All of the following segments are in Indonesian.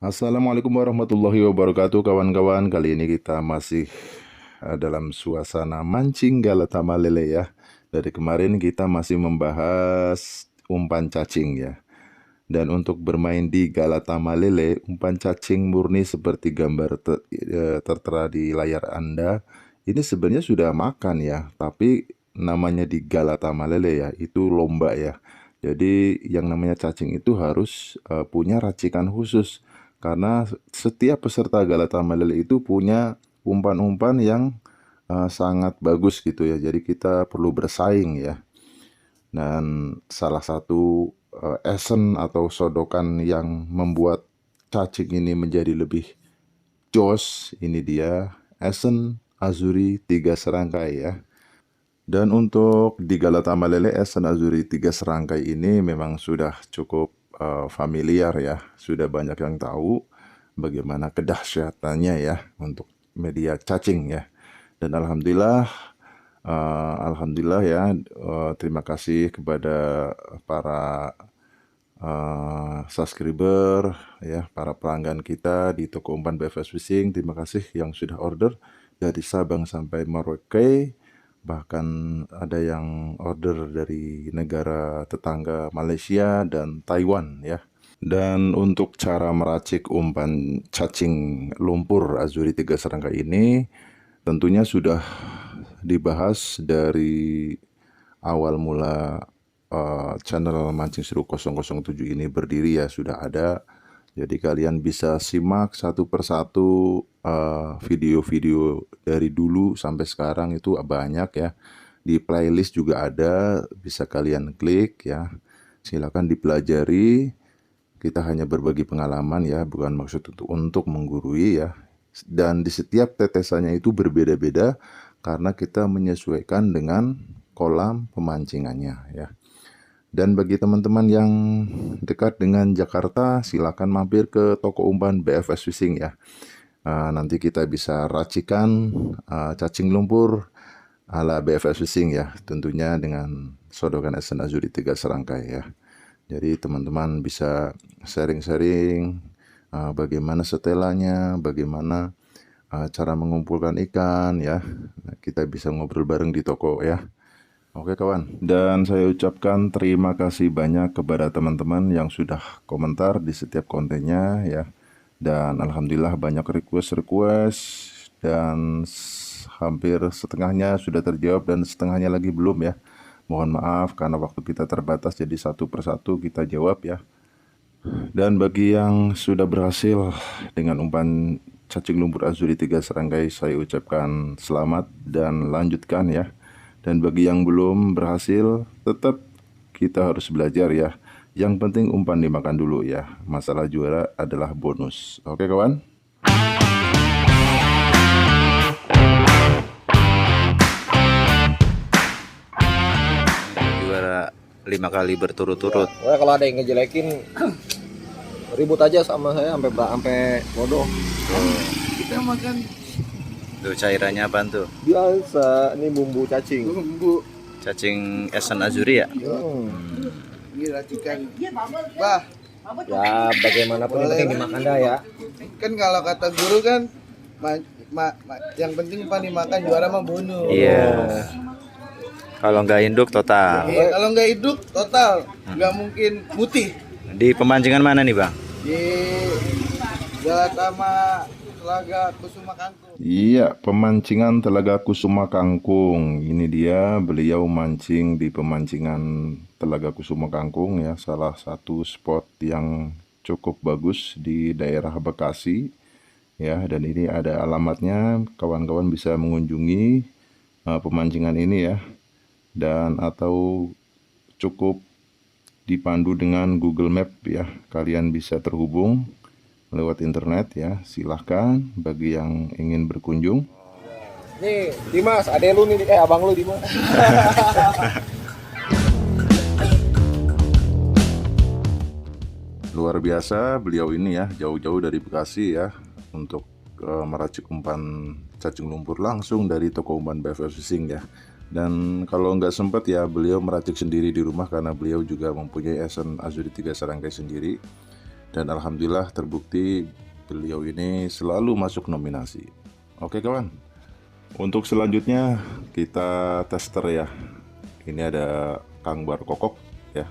Assalamualaikum warahmatullahi wabarakatuh kawan-kawan. Kali ini kita masih dalam suasana mancing galatama lele ya. Dari kemarin kita masih membahas umpan cacing ya. Dan untuk bermain di galatama lele, umpan cacing murni seperti gambar tertera di layar Anda, ini sebenarnya sudah makan ya. Tapi namanya di galatama lele ya, itu lomba ya. Jadi yang namanya cacing itu harus punya racikan khusus. Karena setiap peserta galatama lele itu punya umpan-umpan yang sangat bagus gitu ya. Jadi kita perlu bersaing ya. Dan salah satu esen atau sodokan yang membuat cacing ini menjadi lebih jos, ini dia esen azuri 3 serangkai ya. Dan untuk di galatama lele, esen azuri 3 serangkai ini memang sudah cukup familiar ya, sudah banyak yang tahu bagaimana kedahsyatannya ya untuk media cacing ya. Dan alhamdulillah ya, terima kasih kepada para subscriber ya, para pelanggan kita di toko umpan BFS Fishing. Terima kasih yang sudah order dari Sabang sampai Merauke. Bahkan ada yang order dari negara tetangga Malaysia dan Taiwan ya. Dan untuk cara meracik umpan cacing lumpur azuri 3 serangkai ini tentunya sudah dibahas dari awal mula channel Mancing Seru 007 ini berdiri ya, sudah ada. Jadi kalian bisa simak satu persatu video-video dari dulu sampai sekarang, itu banyak ya. Di playlist juga ada, bisa kalian klik ya. Silakan dipelajari. Kita hanya berbagi pengalaman ya, bukan maksud untuk menggurui ya. Dan di setiap tetesannya itu berbeda-beda karena kita menyesuaikan dengan kolam pemancingannya ya. Dan bagi teman-teman yang dekat dengan Jakarta, silakan mampir ke toko umpan BFS Fishing ya. Nanti kita bisa racikan cacing lumpur ala BFS Fishing ya, tentunya dengan sodokan esen azuri 3 serangkai ya. Jadi teman-teman bisa sharing-sharing bagaimana setelannya, bagaimana cara mengumpulkan ikan ya. Kita bisa ngobrol bareng di toko ya. Oke kawan, dan saya ucapkan terima kasih banyak kepada teman-teman yang sudah komentar di setiap kontennya ya. Dan alhamdulillah banyak request dan hampir setengahnya sudah terjawab dan setengahnya lagi belum ya. Mohon maaf karena waktu kita terbatas, jadi satu persatu kita jawab ya. Dan bagi yang sudah berhasil dengan umpan cacing lumpur azuri 3 serangkai, saya ucapkan selamat dan lanjutkan ya. Dan bagi yang belum berhasil, tetap kita harus belajar ya. Yang penting umpan dimakan dulu ya. Masalah juara adalah bonus. Oke kawan? Juara 5 kali berturut-turut. Wah, kalau ada yang ngejelekin ribut aja sama saya sampai bodoh. Kita makan Tuh cairannya apaan tuh? Biasa, ini bumbu cacing. bumbu Cacing esen azuri ya? ini racikan. Bah, Ya, bagaimanapun yang penting dimakan dah ya. kan kalau kata guru kan yang penting pan dimakan, juara mah bonus. Iya. Kalau nggak induk total. Kalau nggak hidup total nggak mungkin putih. Di pemancingan mana nih bang? Di Galatama Telaga Kusuma Kangkung. Iya, pemancingan Telaga Kusuma Kangkung. Ini dia, beliau mancing di pemancingan Telaga Kusuma Kangkung ya, salah satu spot yang cukup bagus di daerah Bekasi ya. Dan ini ada alamatnya, kawan-kawan bisa mengunjungi pemancingan ini ya, dan atau cukup dipandu dengan Google Map ya. Kalian bisa terhubung lewat internet ya. Silahkan bagi yang ingin berkunjung. Nih, Dimas, ade lu nih, abang lu Dimas. Luar biasa beliau ini ya, jauh-jauh dari Bekasi ya, untuk meracik umpan cacing lumpur langsung dari toko umpan BFF Fishing ya. Dan kalau nggak sempat ya, beliau meracik sendiri di rumah karena beliau juga mempunyai esen azuri 3 serangkai sendiri. Dan alhamdulillah terbukti beliau ini selalu masuk nominasi. Oke kawan, untuk selanjutnya kita tester ya. Ini ada Kang Bar Kokok ya,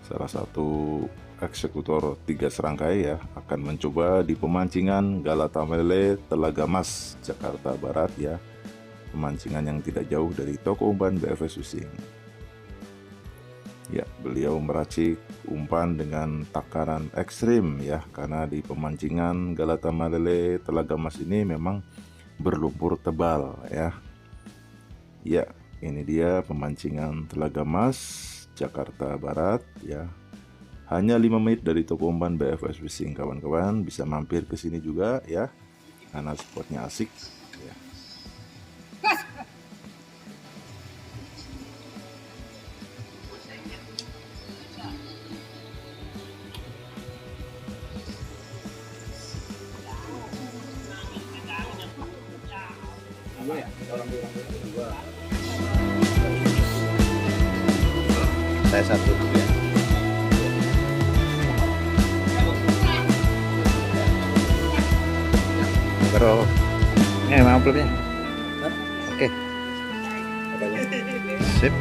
salah satu eksekutor 3 serangkai ya, akan mencoba di pemancingan Galatamele Telaga Mas, Jakarta Barat ya. Pemancingan yang tidak jauh dari toko umpan BFF Fishing. Ya, beliau meracik umpan dengan takaran ekstrim ya, karena di pemancingan Galatamele Telaga Mas ini memang berlumpur tebal ya. Ya, ini dia pemancingan Telaga Mas, Jakarta Barat ya. Hanya 5 menit dari toko umpan BFF Fishing, kawan-kawan bisa mampir ke sini juga ya, karena spotnya asik ya. Saya satu dulu ya. Bro, ini emang amplopnya. Oke. Sip.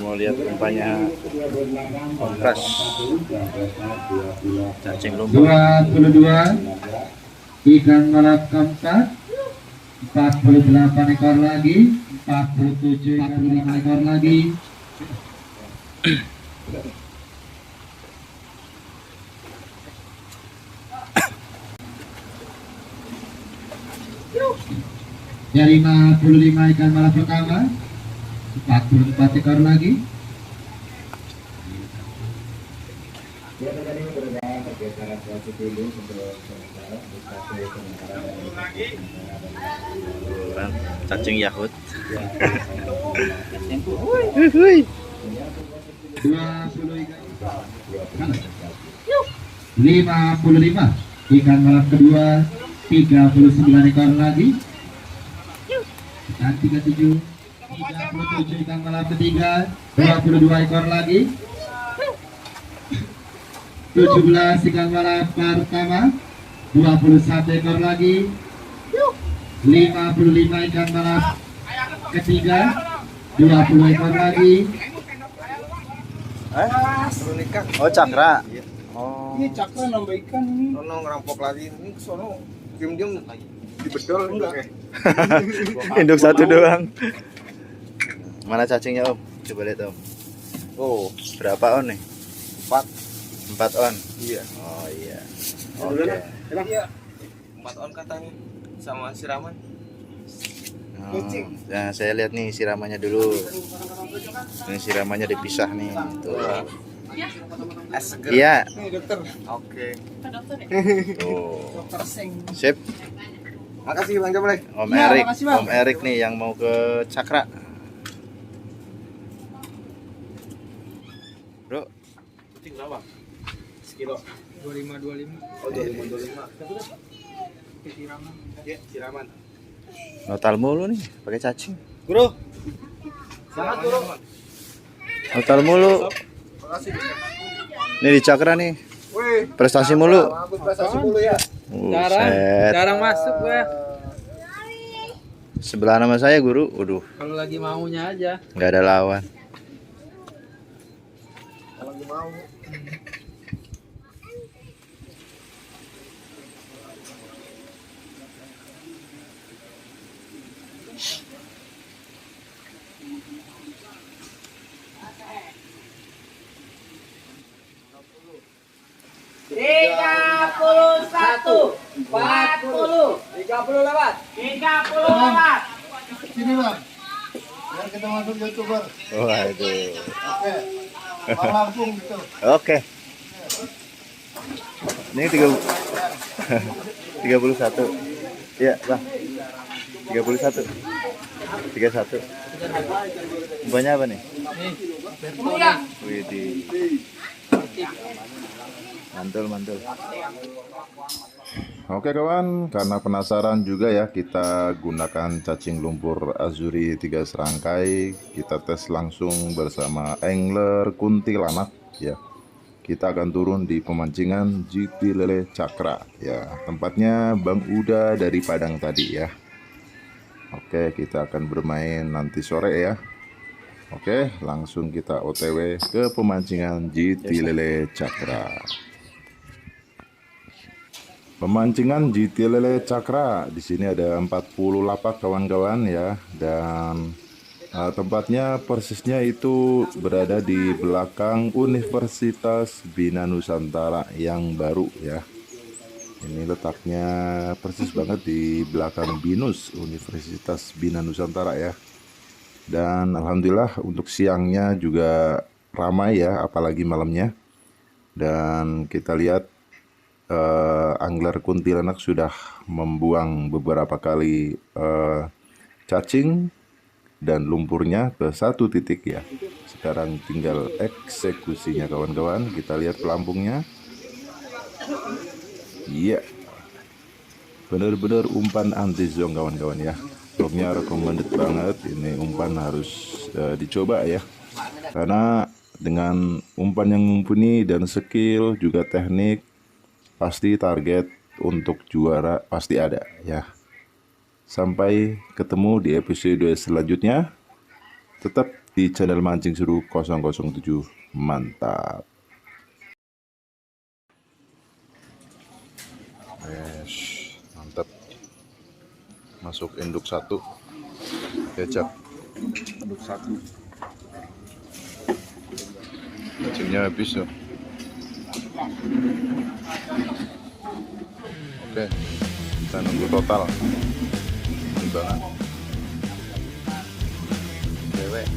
mau lihat umpannya kontras cacing lumpur. 22 ikan melap keempat, 48 ekor lagi, 47, 45 ekor lagi. Dari 55 ikan malap pertama, 44 ekor lagi. Cacing Yahut. 55 ikan malap kedua, 39 ekor lagi. Dan 37 ikan malap ketiga, 22 ekor lagi. 17 ikan malap pertama, 21 ekor lagi. 55 ikan malap ketiga, 20 ekor lagi. Oh, cakra. Oh. Ini cakra nambah ikan ini. Sono ngerampok lagi ini sono diam-diam dibedol enggak? Induk satu doang. Mana cacingnya Om? Coba lihat Om. Oh, berapa on nih? 4 on. Iya. Oh iya. Oke. Oke. Iya. 4 on katanya sama siraman. Oh, nah saya lihat nih siramannya dulu. Ini siramannya dipisah nih. Tuh. Iya. Nih dokter. Oke. Tuh. Sip. Makasih Bang Jamle. Om Iya, Erik, makasih, Bang. Om Erik nih yang mau ke Cakra. Bro, Kucing berapa? Sekilo. 25. Oh, 25. Siraman. Ya, siraman. notal mulu nih, pakai cacing. Guru. Sangat guru. Notal mulu. Makasih. Nih di Cakra nih, Wih. prestasi mulu. Bagus prestasi mulu ya. Buset. Jarang masuk gue. Sebelah nama saya guru, waduh, Kalau lagi maunya aja. nggak ada lawan. Kalau lagi mau. Sini bang, biar kita masuk YouTuber. Waduh. Oke, Bang Lampung gitu. Oke. Ini 31. Iya, Bang. 31. 31. Banyak apa nih? Widih. Mantul. Oke kawan, karena penasaran juga ya, kita gunakan cacing lumpur Azuri 3 serangkai. Kita tes langsung bersama angler kuntilanak ya. Kita akan turun di pemancingan GT Lele Cakra ya. Tempatnya Bang Uda dari Padang tadi ya. Oke, kita akan bermain nanti sore ya. Oke, langsung kita OTW ke pemancingan GT Lele Cakra. Pemancingan GT Lele Cakra. Di sini ada 40 lapak kawan-kawan ya, dan tempatnya persisnya itu berada di belakang Universitas Bina Nusantara yang baru ya. Ini letaknya persis banget di belakang BINUS, Universitas Bina Nusantara ya. Dan alhamdulillah untuk siangnya juga ramai ya, apalagi malamnya. Dan kita lihat angler kuntilanak sudah membuang beberapa kali cacing dan lumpurnya ke satu titik ya. Sekarang tinggal eksekusinya kawan-kawan. Kita lihat pelampungnya. Iya, bener-bener umpan anti zong kawan-kawan ya. Vlognya recommended banget. Ini umpan harus dicoba ya, karena dengan umpan yang mumpuni dan skill juga teknik, pasti target untuk juara pasti ada ya. Sampai ketemu di episode selanjutnya. Tetap di channel Mancing Seru 007. Mantap. Yes, mantap. Masuk induk 1. Kecap. Induk 1. Mancingnya habis ya. Oke, kita nunggu total timbangan. Cewek.